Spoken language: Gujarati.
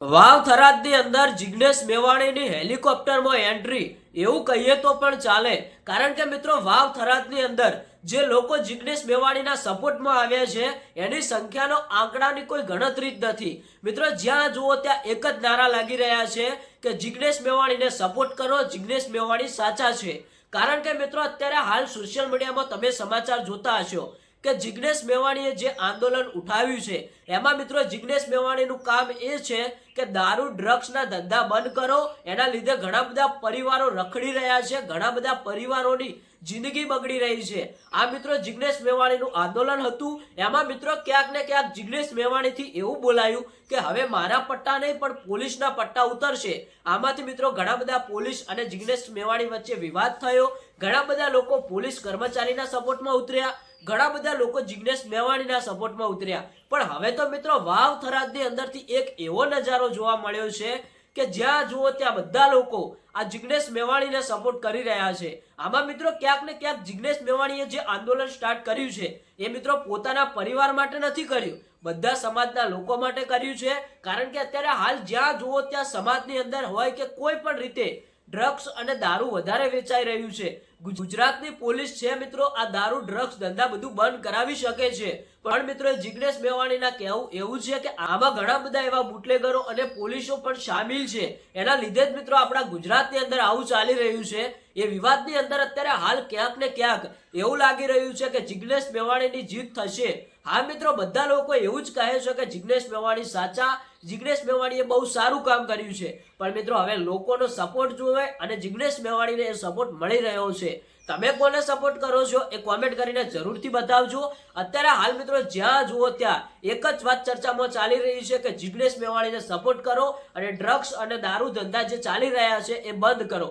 વાવ થરાદની અંદર જિગ્નેશ મેવાણીની હેલિકોપ્ટરમાં એન્ટ્રી એવું કહીએ તો પણ ચાલે, કારણ કે મિત્રો વાવ થરાદની અંદર જે લોકો જિગ્નેશ મેવાણીના સપોર્ટમાં આવ્યા છે એની સંખ્યાનો આંકડાની કોઈ ગણતરી જ નથી. મિત્રો જ્યાં જુઓ ત્યાં એક જ નારા લાગી રહ્યા છે કે જિગ્નેશ મેવાણીને સપોર્ટ કરો, જિગ્નેશ મેવાણી સાચા છે. કારણ કે મિત્રો અત્યારે હાલ સોશિયલ મીડિયામાં તમે સમાચાર જોતા હશો કે જિગ્નેશ મેવાણીએ જે આંદોલન ઉઠાવ્યું છે એમાં મિત્રો જિગ્નેશ મેવાણીનું કામ એ છે કે દારૂ ડ્રગ્સના ધંધા બંધ કરો. એના લીધે ઘણા બધા પરિવારો રખડી રહ્યા છે, ઘણા બધા પરિવારોની જિંદગી બગડી રહી છે. આ મિત્રો જિગ્નેશ મેવાણીનું આંદોલન હતું. એમાં મિત્રો ક્યાંક ને ક્યાંક જિગ્નેશ મેવાણીથી એવું બોલાયું કે હવે મારા પટ્ટા નહીં પણ પોલીસના પટ્ટા ઉતરશે. આમાંથી મિત્રો ઘણા બધા પોલીસ અને જિગ્નેશ મેવાણી વચ્ચે વિવાદ થયો. ઘણા બધા લોકો પોલીસ કર્મચારીના સપોર્ટમાં ઉતર્યા, ઘણા બધા લોકો જિગ્નેશ મેવાણીના સપોર્ટમાં ઉતર્યા. પણ હવે તો મિત્રો વાવ થરાદની અંદરથી એક એવો નજારો જોવા મળ્યો છે કે જ્યાં જુઓ ત્યાં બધા લોકો આ જિગ્નેશ મેવાણીને સપોર્ટ કરી રહ્યા છે. આમાં મિત્રો ક્યાંક ને ક્યાંક જિગ્નેશ મેવાણીએ જે આંદોલન સ્ટાર્ટ કર્યું છે એ મિત્રો પોતાના પરિવાર માટે નથી કર્યું, બધા સમાજના લોકો માટે કર્યું છે. કારણ કે અત્યારે હાલ જ્યાં જુઓ ત્યાં સમાજની અંદર હોય કે કોઈ પણ રીતે ડ્રગ્સ અને દારૂ વધારે વેચાઈ રહ્યું છે. ગુજરાતની પોલીસ છે મિત્રો આ દારૂ ડ્રગ્સ ધંધા બધું બંધ કરાવી શકે છે, પણ મિત્રો જિગ્નેશ મેવાણીના કહેવું એવું છે કે આમાં ઘણા બધા એવા બુટલેગરો અને પોલીસો પણ સામેલ છે. એના લીધે જ મિત્રો આપણા ગુજરાતની અંદર આવું ચાલી રહ્યું છે. એ વિવાદની અંદર અત્યારે હાલ ક્યાંક ને ક્યાંક એવું લાગી રહ્યું છે કે જિગ્નેશ મેવાણીની જીત થશે. હા મિત્રો બધા લોકો એવું જ કહે છે કે જિગ્નેશ મેવાણી સાચા, જિગ્નેશ મેવાણીએ બહુ સારું કામ કર્યું છે. પણ મિત્રો હવે લોકોનો સપોર્ટ જોવે અને જિગ્નેશ મેવાણીને એ સપોર્ટ મળી રહ્યો છે. તમે કોને સપોર્ટ કરો છો એ કોમેન્ટ કરીને જરૂરથી બતાવજો. અત્યારે હાલ મિત્રો જ્યાં જુઓ ત્યાં એક જ વાત ચર્ચામાં ચાલી રહી છે કે જિગ્નેશ મેવાણીને સપોર્ટ કરો અને ડ્રગ્સ અને દારૂ ધંધા જે ચાલી રહ્યા છે એ બંધ કરો.